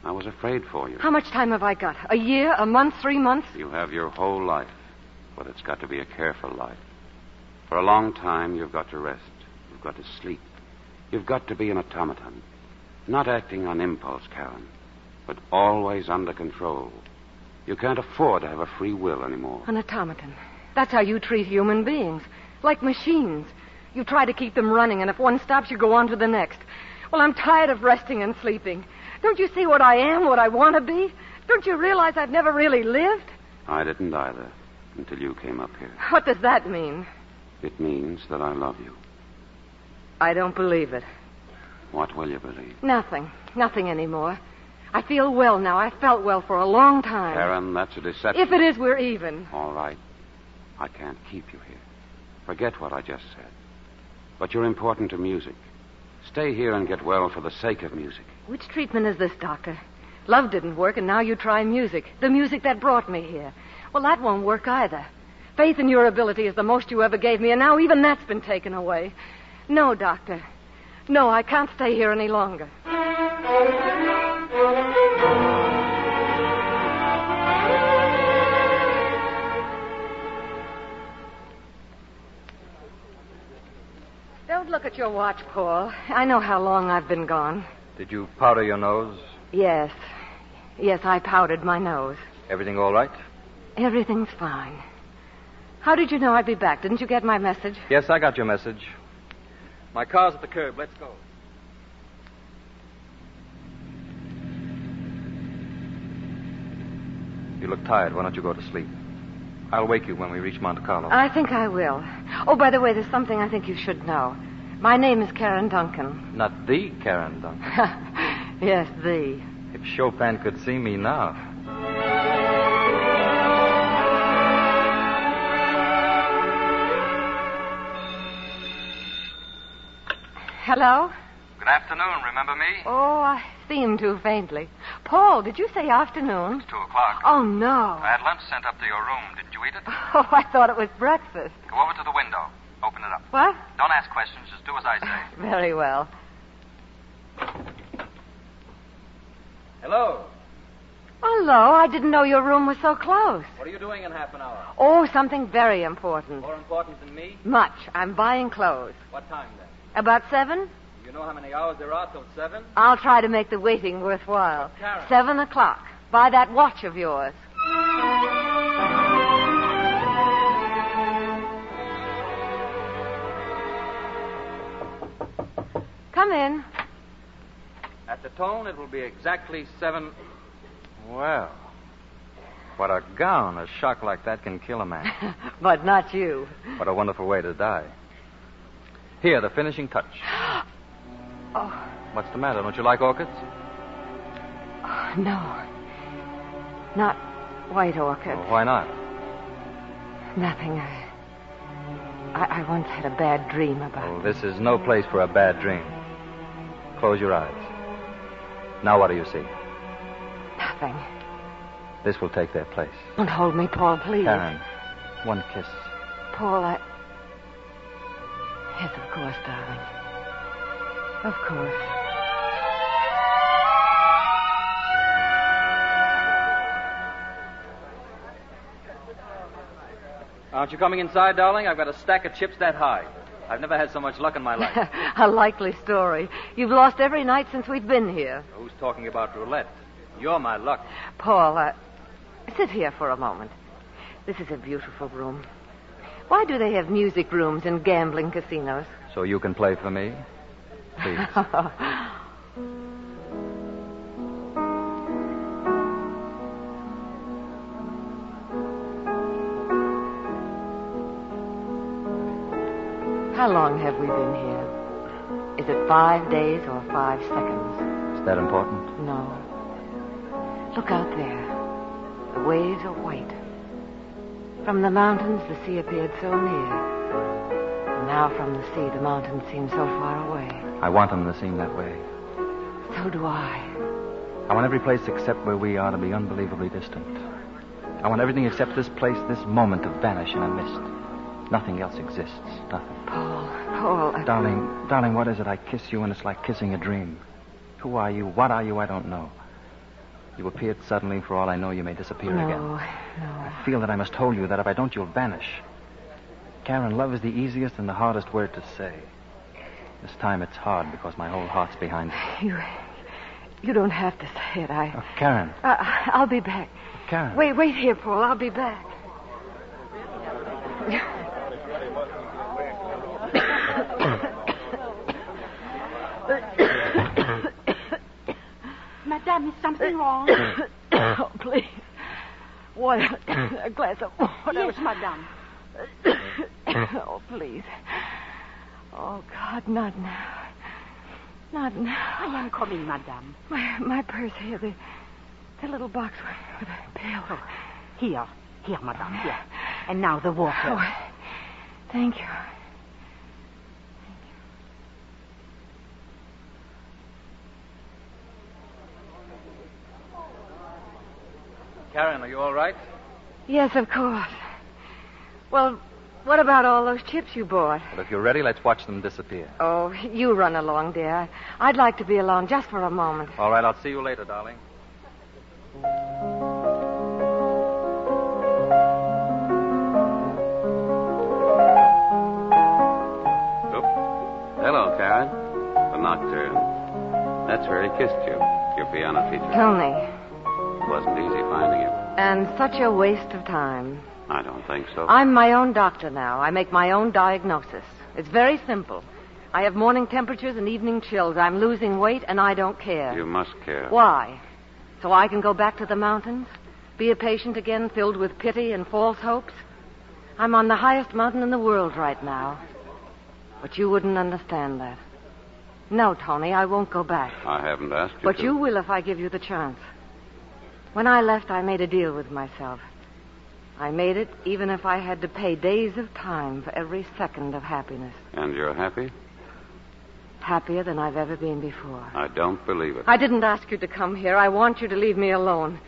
I was afraid for you. How much time have I got? A year? A month? 3 months? You have your whole life, but it's got to be a careful life. For a long time, you've got to rest. You've got to sleep. You've got to be an automaton. Not acting on impulse, Karen, but always under control. You can't afford to have a free will anymore. An automaton. That's how you treat human beings. Like machines. You try to keep them running, and if one stops, you go on to the next. Well, I'm tired of resting and sleeping. Don't you see what I am, what I want to be? Don't you realize I've never really lived? I didn't either, until you came up here. What does that mean? It means that I love you. I don't believe it. What will you believe? Nothing. Nothing anymore. I feel well now. I felt well for a long time. Karen, that's a deception. If it is, we're even. All right. I can't keep you here. Forget what I just said. But you're important to music. Stay here and get well for the sake of music. Which treatment is this, Doctor? Love didn't work, and now you try music. The music that brought me here. Well, that won't work either. Faith in your ability is the most you ever gave me, and now even that's been taken away. No, Doctor. No, I can't stay here any longer. Don't look at your watch, Paul. I know how long I've been gone. Did you powder your nose? Yes. Yes, I powdered my nose. Everything all right? Everything's fine. How did you know I'd be back? Didn't you get my message? Yes, I got your message. My car's at the curb. Let's go. You look tired. Why don't you go to sleep? I'll wake you when we reach Monte Carlo. I think I will. Oh, by the way, there's something I think you should know. My name is Karen Duncan. Not the Karen Duncan. Yes, the. If Chopin could see me now. Hello? Good afternoon. Remember me? Oh, I seem to faintly. Paul, did you say afternoon? It's 2:00. Oh, no. I had lunch sent up to your room. Didn't you eat it? Oh, I thought it was breakfast. Go over to the window. Open it up. What? Don't ask questions. Just do as I say. Very well. Hello. Hello, I didn't know your room was so close. What are you doing in half an hour? Oh, something very important. More important than me? Much. I'm buying clothes. What time then? About 7? You know how many hours there are till 7? I'll try to make the waiting worthwhile. Karen. 7 o'clock. Buy that watch of yours. Come in. At the tone, it will be exactly 7. Well, what a gown. A shock like that can kill a man. But not you. What a wonderful way to die. Here, the finishing touch. Oh. What's the matter? Don't you like orchids? Oh, no. Not white orchids. Well, why not? Nothing. I once had a bad dream about Oh, this is no place for a bad dream. Close your eyes. Now what do you see? Nothing. This will take their place. Don't hold me, Paul, please. Karen, one kiss. Paul, Yes, of course, darling. Of course. Aren't you coming inside, darling? I've got a stack of chips that high. I've never had so much luck in my life. A likely story. You've lost every night since we've been here. Who's talking about roulette? You're my luck. Paul, sit here for a moment. This is a beautiful room. Why do they have music rooms and gambling casinos? So you can play for me? Please. How long have we been here? Is it 5 days or 5 seconds? Is that important? No. Look out there. The waves are white. From the mountains, the sea appeared so near. And now from the sea, the mountains seem so far away. I want them to seem that way. So do I. I want every place except where we are to be unbelievably distant. I want everything except this place, this moment, to vanish in a mist. Nothing else exists. Nothing. Paul. Darling, what is it? I kiss you and it's like kissing a dream. Who are you? What are you? I don't know. You appeared suddenly. For all I know, you may disappear again. No. I feel that I must hold you, that if I don't, you'll vanish. Karen, love is the easiest and the hardest word to say. This time it's hard because my whole heart's behind it. You don't have to say it. Oh, Karen. I'll be back. Karen. Wait here, Paul. I'll be back. Madame, is something wrong? Oh, please. Water. A glass of water. Yes, madame. Oh, please. Oh, God, not now. Not now. I am coming, madame. My purse here, the little box with a pill. Oh, here, madame, here. And now the water. Oh, thank you. Karen, are you all right? Yes, of course. Well, what about all those chips you bought? Well, if you're ready, let's watch them disappear. Oh, you run along, dear. I'd like to be alone just for a moment. All right, I'll see you later, darling. Oh. Hello, Karen. The nocturne. That's where he kissed you, your piano teacher. Tony. It wasn't easy finding him. And such a waste of time. I don't think so. I'm my own doctor now. I make my own diagnosis. It's very simple. I have morning temperatures and evening chills. I'm losing weight, and I don't care. You must care. Why? So I can go back to the mountains? Be a patient again, filled with pity and false hopes? I'm on the highest mountain in the world right now. But you wouldn't understand that. No, Tony, I won't go back. I haven't asked you But to. you will if I give you the chance. When I left, I made a deal with myself. I made it even if I had to pay days of time for every second of happiness. And you're happy? Happier than I've ever been before. I don't believe it. I didn't ask you to come here. I want you to leave me alone.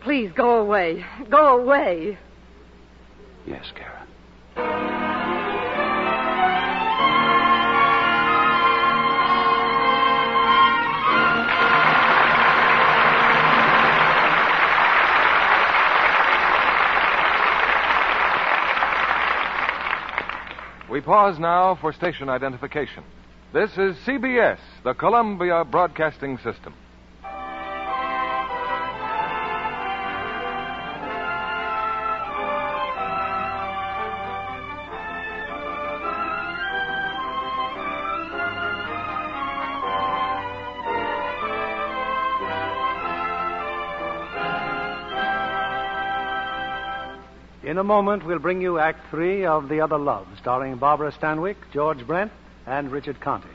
Please, go away. Go away. Yes, Karen. We pause now for station identification. This is CBS, the Columbia Broadcasting System. In a moment, we'll bring you Act 3 of The Other Love, starring Barbara Stanwyck, George Brent, and Richard Conte.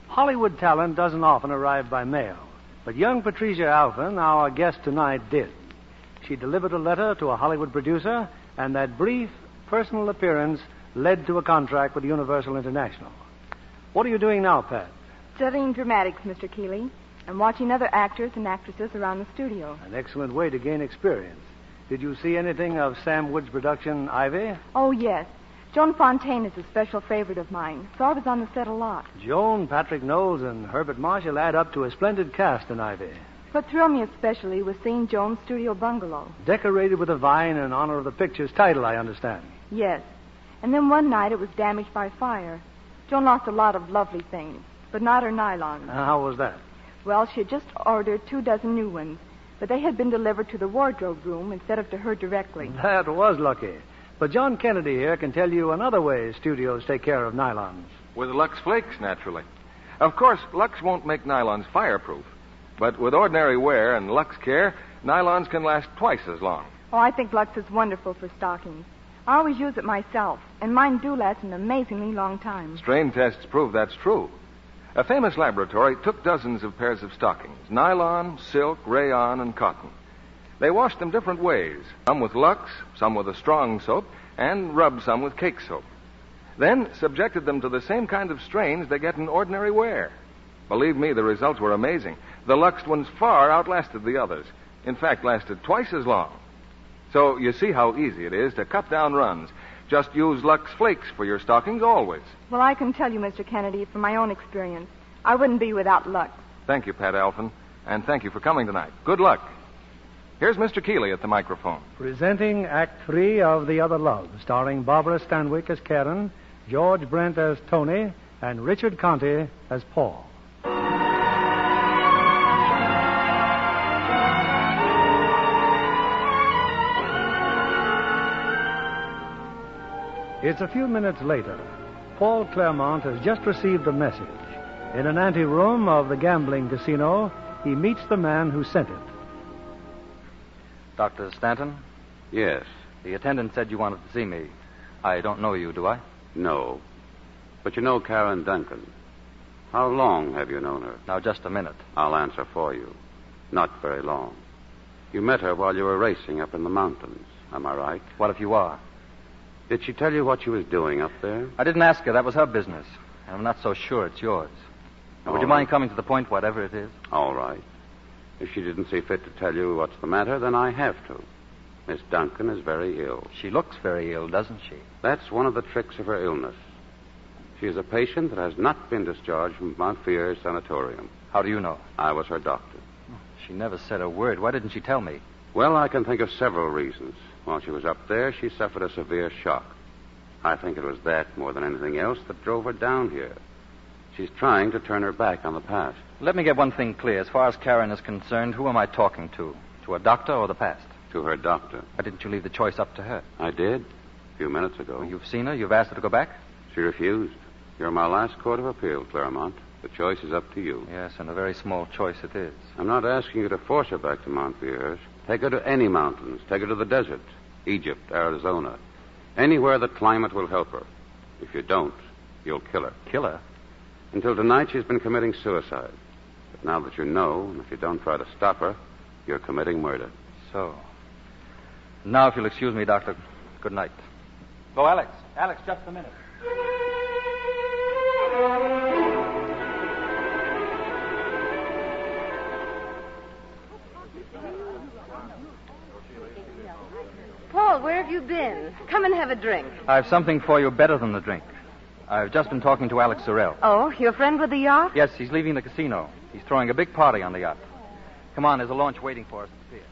Hollywood talent doesn't often arrive by mail, but young Patricia Alphen, our guest tonight, did. She delivered a letter to a Hollywood producer, and that brief personal appearance led to a contract with Universal International. What are you doing now, Pat? Studying dramatics, Mr. Keeley, and watching other actors and actresses around the studio. An excellent way to gain experience. Did you see anything of Sam Wood's production, Ivy? Oh, yes. Joan Fontaine is a special favorite of mine, so I was on the set a lot. Joan, Patrick Knowles, and Herbert Marshall add up to a splendid cast in Ivy. What thrilled me especially was seeing Joan's studio bungalow. Decorated with a vine in honor of the picture's title, I understand. Yes. And then one night it was damaged by fire. Joan lost a lot of lovely things, but not her nylons. How was that? Well, she had just ordered 24 new ones, but they had been delivered to the wardrobe room instead of to her directly. That was lucky. But John Kennedy here can tell you another way studios take care of nylons. With Lux Flakes, naturally. Of course, Lux won't make nylons fireproof. But with ordinary wear and Lux care, nylons can last twice as long. Oh, I think Lux is wonderful for stockings. I always use it myself, and mine do last an amazingly long time. Strain tests prove that's true. A famous laboratory took dozens of pairs of stockings, nylon, silk, rayon, and cotton. They washed them different ways, some with Lux, some with a strong soap, and rubbed some with cake soap. Then subjected them to the same kind of strains they get in ordinary wear. Believe me, the results were amazing. The Lux ones far outlasted the others. In fact, lasted twice as long. So you see how easy it is to cut down runs. Just use Lux Flakes for your stockings always. Well, I can tell you, Mr. Kennedy, from my own experience, I wouldn't be without Lux. Thank you, Pat Alphen, and thank you for coming tonight. Good luck. Here's Mr. Keeley at the microphone. Presenting Act 3 of The Other Love, starring Barbara Stanwyck as Karen, George Brent as Tony, and Richard Conte as Paul. It's a few minutes later. Paul Claremont has just received a message. In an anteroom of the gambling casino, he meets the man who sent it. Dr. Stanton? Yes. The attendant said you wanted to see me. I don't know you, do I? No. But you know Karen Duncan. How long have you known her? Now, just a minute. I'll answer for you. Not very long. You met her while you were racing up in the mountains. Am I right? What if you are? Did she tell you what she was doing up there? I didn't ask her. That was her business. And I'm not so sure it's yours. Now, would you mind coming to the point, whatever it is? All right. If she didn't see fit to tell you what's the matter, then I have to. Miss Duncan is very ill. She looks very ill, doesn't she? That's one of the tricks of her illness. She is a patient that has not been discharged from Mount Fear's sanatorium. How do you know? I was her doctor. She never said a word. Why didn't she tell me? Well, I can think of several reasons. While she was up there, she suffered a severe shock. I think it was that, more than anything else, that drove her down here. She's trying to turn her back on the past. Let me get one thing clear. As far as Karen is concerned, who am I talking to? To a doctor or the past? To her doctor. Why didn't you leave the choice up to her? I did. A few minutes ago. Well, you've seen her? You've asked her to go back? She refused. You're my last court of appeal, Claremont. The choice is up to you. Yes, and a very small choice it is. I'm not asking you to force her back to Montpierre. Take her to any mountains. Take her to the desert. Egypt, Arizona. Anywhere the climate will help her. If you don't, you'll kill her. Kill her? Until tonight, she's been committing suicide. But now that you know, and if you don't try to stop her, you're committing murder. So. Now, if you'll excuse me, Doctor, good night. Oh, Alex. Alex, just a minute. Paul, where have you been? Come and have a drink. I've something for you better than the drink. I've just been talking to Alex Sorrell. Oh, your friend with the yacht? Yes, he's leaving the casino. He's throwing a big party on the yacht. Come on, there's a launch waiting for us at the pier.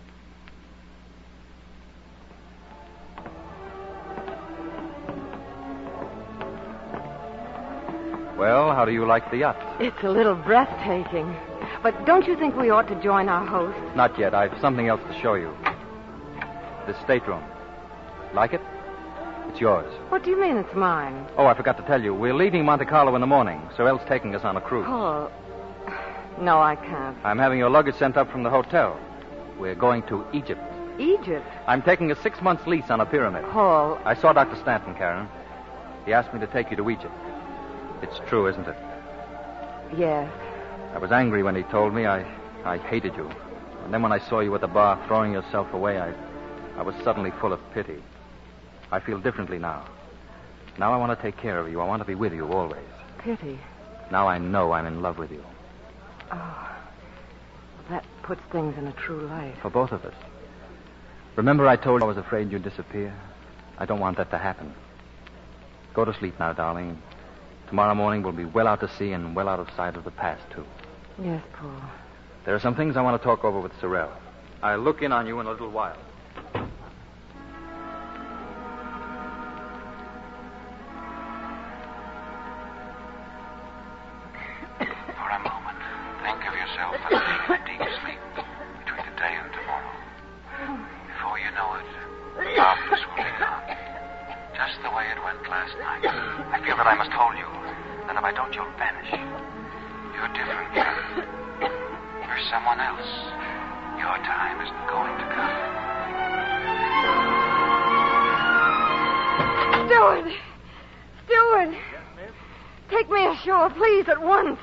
Well, how do you like the yacht? It's a little breathtaking. But don't you think we ought to join our host? Not yet. I've something else to show you. This stateroom. Like it? It's yours. What do you mean it's mine? Oh, I forgot to tell you. We're leaving Monte Carlo in the morning. Sorrell's taking us on a cruise. Paul. No, I can't. I'm having your luggage sent up from the hotel. We're going to Egypt. Egypt? I'm taking a 6-month lease on a pyramid. Paul. I saw Dr. Stanton, Karen. He asked me to take you to Egypt. It's true, isn't it? Yes. I was angry when he told me. I hated you. And then when I saw you at the bar throwing yourself away, I was suddenly full of pity. I feel differently now. Now I want to take care of you. I want to be with you always. Pity? Now I know I'm in love with you. Oh. That puts things in a true light. For both of us. Remember I told you I was afraid you'd disappear? I don't want that to happen. Go to sleep now, darling. Tomorrow morning we'll be well out to sea and well out of sight of the past, too. Yes, Paul. There are some things I want to talk over with Sorrell. I'll look in on you in a little while. For a moment, think of yourself as being in a deep sleep between today and tomorrow. Before you know it, darkness will be gone. Just the way it went last night. I feel that I must hold you. That if I don't, you'll vanish. You're different, Karen. You're someone else. Your time isn't going to come. Steward! Steward! Yes, miss? Take me ashore, please, at once.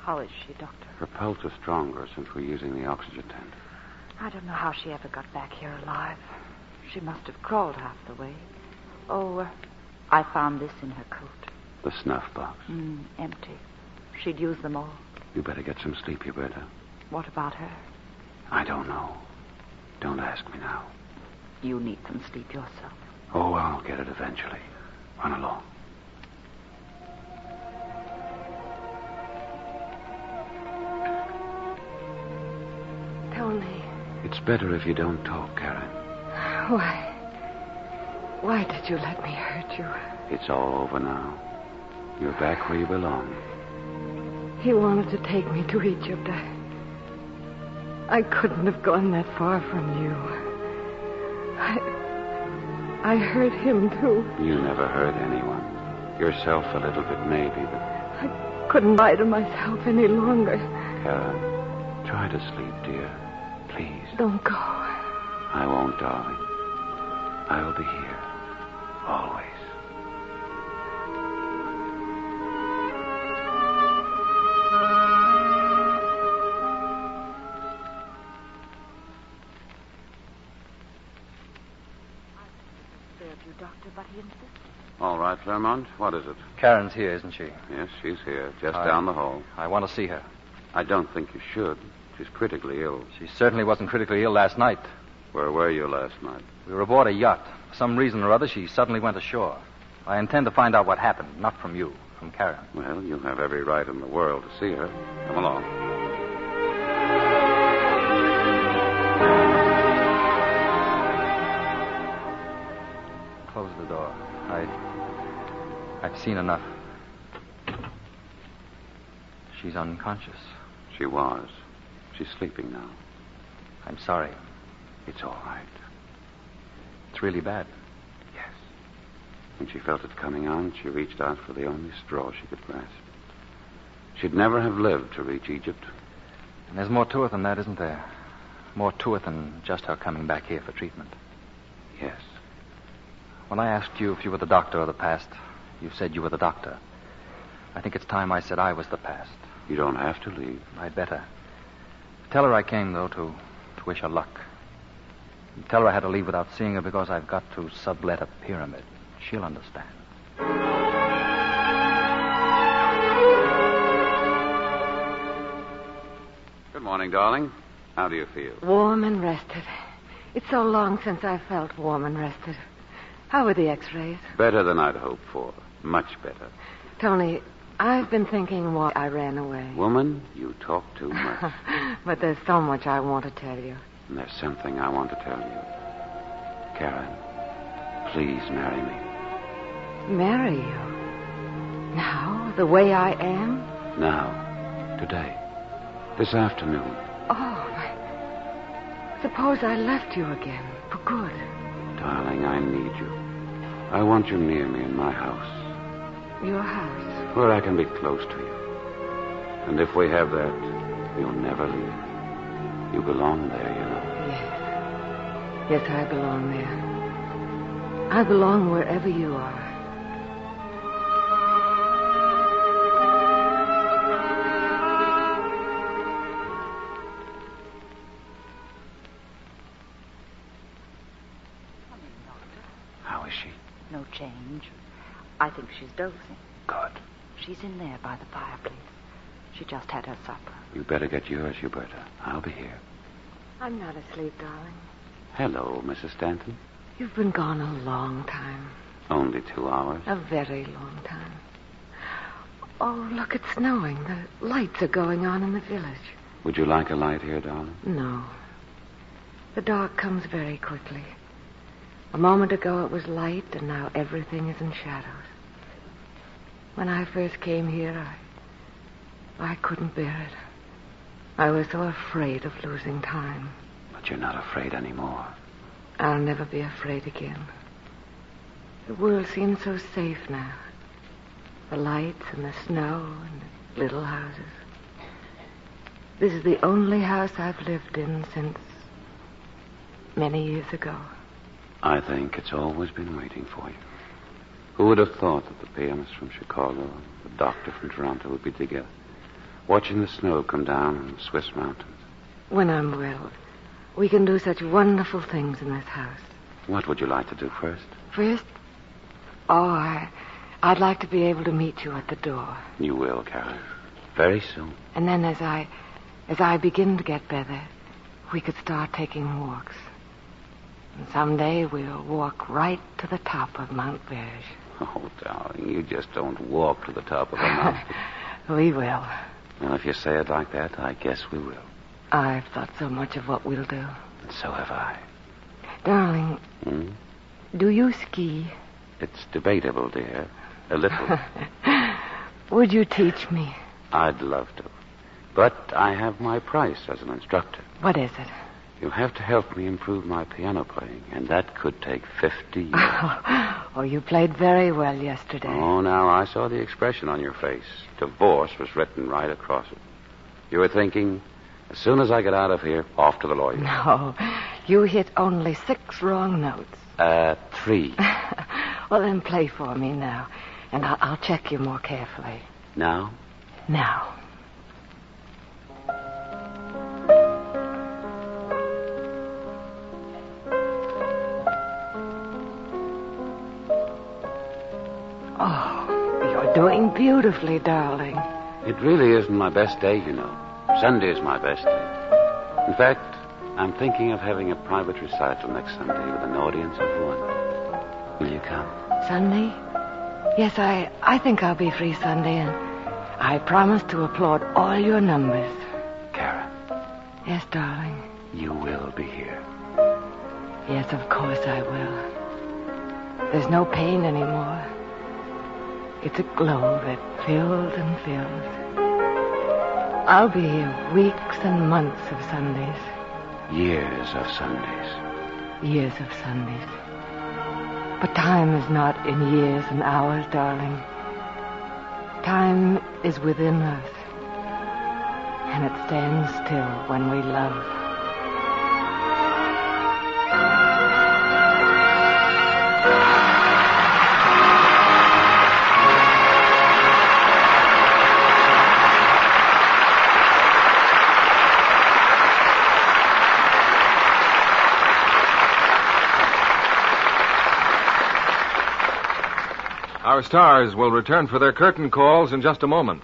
How is she, Doctor? Her pulse is stronger since we're using the oxygen tent. I don't know how she ever got back here alive. She must have crawled half the way. Oh, I found this in her coat. The snuff box. Empty. She'd used them all. You better get some sleep, Huberta. What about her? I don't know. Don't ask me now. You need some sleep yourself. Oh, I'll get it eventually. Run along. Tell me. It's better if you don't talk, Karen. Why did you let me hurt you? It's all over now. You're back where you belong. He wanted to take me to Egypt. I couldn't have gone that far from you. I hurt him, too. You never hurt anyone. Yourself a little bit, maybe, but... I couldn't lie to myself any longer. Karen, try to sleep, dear. Please. Don't go. I won't, darling. I'll be here. Always. You, Doctor, but he insisted. All right, Claremont. What is it? Karen's here, isn't she? Yes, she's here, just down the hall. I want to see her. I don't think you should. She's critically ill. She certainly wasn't critically ill last night. Where were you last night? We were aboard a yacht. For some reason or other, she suddenly went ashore. I intend to find out what happened, not from you, from Karen. Well, you have every right in the world to see her. Come along. Close the door. I've seen enough. she's unconscious. She was. She's sleeping now. I'm sorry. It's all right. It's really bad. Yes. When she felt it coming on, she reached out for the only straw she could grasp. She'd never have lived to reach Egypt. And there's more to it than that, isn't there? More to it than just her coming back here for treatment. Yes. When I asked you if you were the doctor of the past, you said you were the doctor. I think it's time I said I was the past. You don't have to leave. I'd better. Tell her I came, though, to wish her luck. Tell her I had to leave without seeing her because I've got to sublet a pyramid. She'll understand. Good morning, darling. How do you feel? Warm and rested. It's so long since I felt warm and rested. How were the x-rays? Better than I'd hoped for. Much better. Tony, I've been thinking why I ran away. Woman, you talk too much. But there's so much I want to tell you. And there's something I want to tell you. Karen, please marry me. Marry you? Now? The way I am? Now. Today. This afternoon. Oh, suppose I left you again, for good. Darling, I need you. I want you near me in my house. Your house? Where I can be close to you. And if we have that, you'll never leave. You belong there, you know. Yes. Yes, I belong there. I belong wherever you are. No change. I think she's dozing. Good. She's in there by the fireplace. She just had her supper. You better get yours, Huberta. I'll be here. I'm not asleep, darling. Hello, Mrs. Stanton. You've been gone a long time. Only 2 hours. A very long time. Oh, look, it's snowing. The lights are going on in the village. Would you like a light here, darling? No. The dark comes very quickly. A moment ago it was light, and now everything is in shadows. When I first came here, I couldn't bear it. I was so afraid of losing time. But you're not afraid anymore. I'll never be afraid again. The world seems so safe now. The lights and the snow and the little houses. This is the only house I've lived in since many years ago. I think it's always been waiting for you. Who would have thought that the pianist from Chicago and the doctor from Toronto would be together, watching the snow come down in the Swiss mountains? When I'm well, we can do such wonderful things in this house. What would you like to do first? First? Oh, I'd like to be able to meet you at the door. You will, Karen. Very soon. And then as I begin to get better, we could start taking walks. And someday we'll walk right to the top of Mount Verge. Oh, darling, you just don't walk to the top of a mountain. We will. Well, if you say it like that, I guess we will. I've thought so much of what we'll do. And so have I. Darling, do you ski? It's debatable, dear. A little. Would you teach me? I'd love to. But I have my price as an instructor. What is it? You'll have to help me improve my piano playing, and that could take 50 years. Oh, you played very well yesterday. Oh, now, I saw the expression on your face. Divorce was written right across it. You were thinking, as soon as I get out of here, off to the lawyer. No, you hit only 6 wrong notes. 3. Well, then play for me now, and I'll check you more carefully. Now? Now. Oh, you're doing beautifully, darling. It really isn't my best day, you know. Sunday is my best day. In fact, I'm thinking of having a private recital next Sunday with an audience of 1. Will you come? Sunday? Yes, I think I'll be free Sunday, and I promise to applaud all your numbers. Karen. Yes, darling. You will be here. Yes, of course I will. There's no pain anymore. It's a glow that fills and fills. I'll be here weeks and months of Sundays. Years of Sundays. Years of Sundays. But time is not in years and hours, darling. Time is within us. And it stands still when we love. Our stars will return for their curtain calls in just a moment.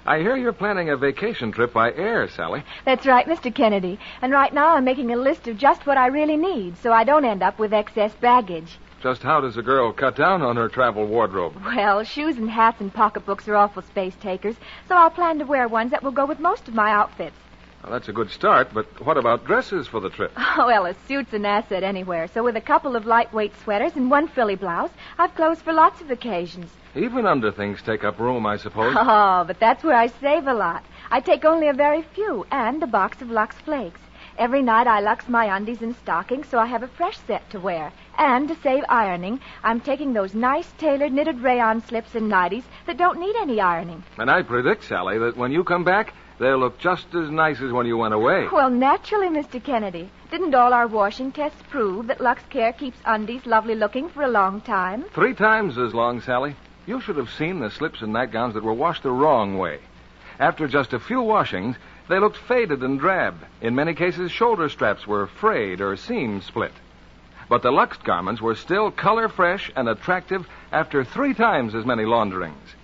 I hear you're planning a vacation trip by air, Sally. That's right, Mr. Kennedy. And right now I'm making a list of just what I really need so I don't end up with excess baggage. Just how does a girl cut down on her travel wardrobe? Well, shoes and hats and pocketbooks are awful space takers, so I'll plan to wear ones that will go with most of my outfits. Well, that's a good start, but what about dresses for the trip? Oh, well, a suit's an asset anywhere, so with a couple of lightweight sweaters and one frilly blouse, I've clothes for lots of occasions. Even underthings take up room, I suppose. Oh, but that's where I save a lot. I take only a very few, and a box of Lux Flakes. Every night I Lux my undies and stockings, so I have a fresh set to wear. And to save ironing, I'm taking those nice tailored knitted rayon slips and nighties that don't need any ironing. And I predict, Sally, that when you come back, they'll look just as nice as when you went away. Well, naturally, Mr. Kennedy. Didn't all our washing tests prove that Lux Care keeps undies lovely looking for a long time? 3 times as long, Sally. You should have seen the slips and nightgowns that were washed the wrong way. After just a few washings, they looked faded and drab. In many cases, shoulder straps were frayed or seams split. But the Lux garments were still color fresh and attractive after 3 times as many launderings.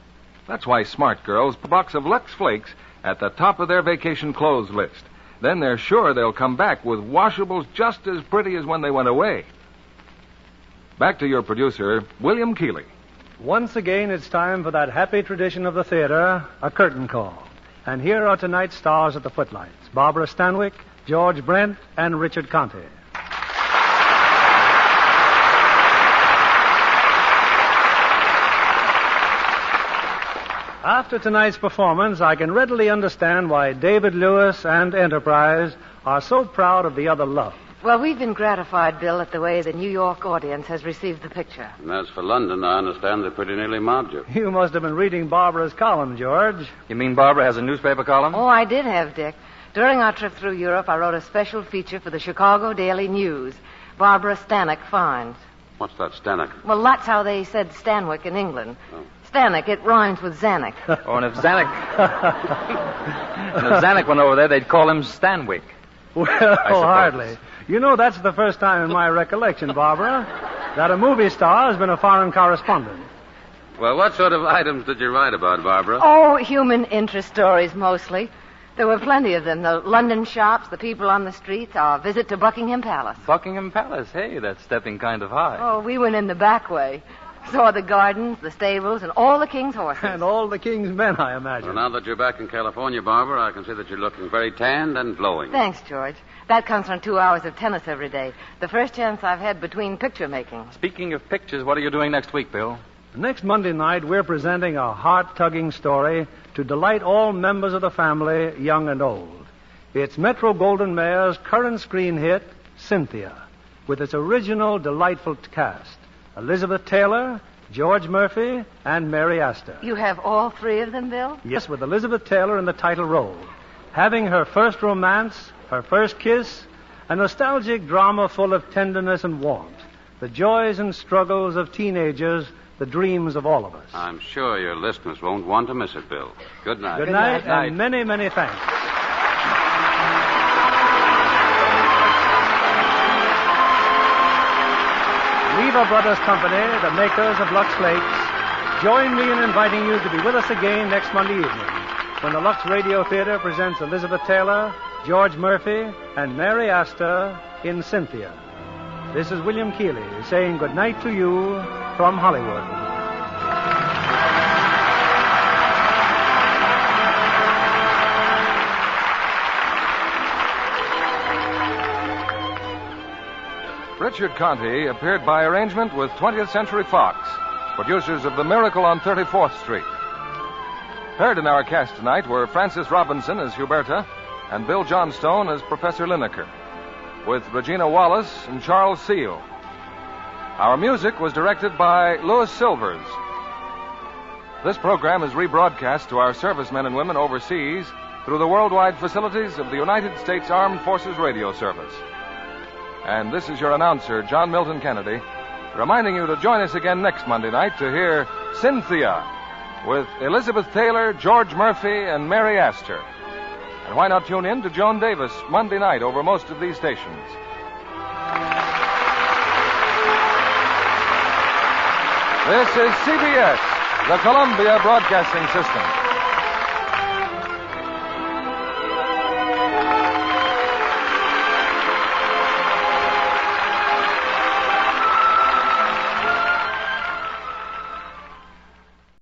That's why smart girls put a box of Lux Flakes at the top of their vacation clothes list. Then they're sure they'll come back with washables just as pretty as when they went away. Back to your producer, William Keeley. Once again, it's time for that happy tradition of the theater, a curtain call. And here are tonight's stars at the footlights, Barbara Stanwyck, George Brent, and Richard Conte. After tonight's performance, I can readily understand why David Lewis and Enterprise are so proud of the other love. Well, we've been gratified, Bill, at the way the New York audience has received the picture. And as for London, I understand they pretty nearly mobbed you. You must have been reading Barbara's column, George. You mean Barbara has a newspaper column? Oh, I did have, Dick. During our trip through Europe, I wrote a special feature for the Chicago Daily News. Barbara Stanwyck finds. What's that, Stanwyck? Well, that's how they said Stanwyck in England. Oh. Stanwyck, it rhymes with Zanuck. Oh, and if Zanuck... and if Zanuck went over there, they'd call him Stanwyck. Well, hardly. You know, that's the first time in my recollection, Barbara, that a movie star has been a foreign correspondent. Well, what sort of items did you write about, Barbara? Oh, human interest stories, mostly. There were plenty of them. The London shops, the people on the streets, our visit to Buckingham Palace. Buckingham Palace? Hey, that's stepping kind of high. Oh, we went in the back way. Saw the gardens, the stables, and all the king's horses. And all the king's men, I imagine. Well, now that you're back in California, Barbara, I can see that you're looking very tanned and glowing. Thanks, George. That comes from 2 hours of tennis every day. The first chance I've had between picture making. Speaking of pictures, what are you doing next week, Bill? Next Monday night, we're presenting a heart-tugging story to delight all members of the family, young and old. It's Metro-Goldwyn-Mayer's current screen hit, Cynthia, with its original, delightful cast. Elizabeth Taylor, George Murphy, and Mary Astor. You have all 3 of them, Bill? Yes, with Elizabeth Taylor in the title role. Having her first romance, her first kiss, a nostalgic drama full of tenderness and warmth. The joys and struggles of teenagers, the dreams of all of us. I'm sure your listeners won't want to miss it, Bill. Good night. Good night, and many, many thanks. Lever Brothers Company, the makers of Lux Flakes, join me in inviting you to be with us again next Monday evening when the Lux Radio Theatre presents Elizabeth Taylor, George Murphy, and Mary Astor in Cynthia. This is William Keeley saying good night to you from Hollywood. Richard Conte appeared by arrangement with 20th Century Fox, producers of The Miracle on 34th Street. Heard in our cast tonight were Frances Robinson as Huberta and Bill Johnstone as Professor Lineker, with Regina Wallace and Charles Seal. Our music was directed by Louis Silvers. This program is rebroadcast to our servicemen and women overseas through the worldwide facilities of the United States Armed Forces Radio Service. And this is your announcer, John Milton Kennedy, reminding you to join us again next Monday night to hear Cynthia with Elizabeth Taylor, George Murphy, and Mary Astor. And why not tune in to Joan Davis Monday night over most of these stations? This is CBS, the Columbia Broadcasting System.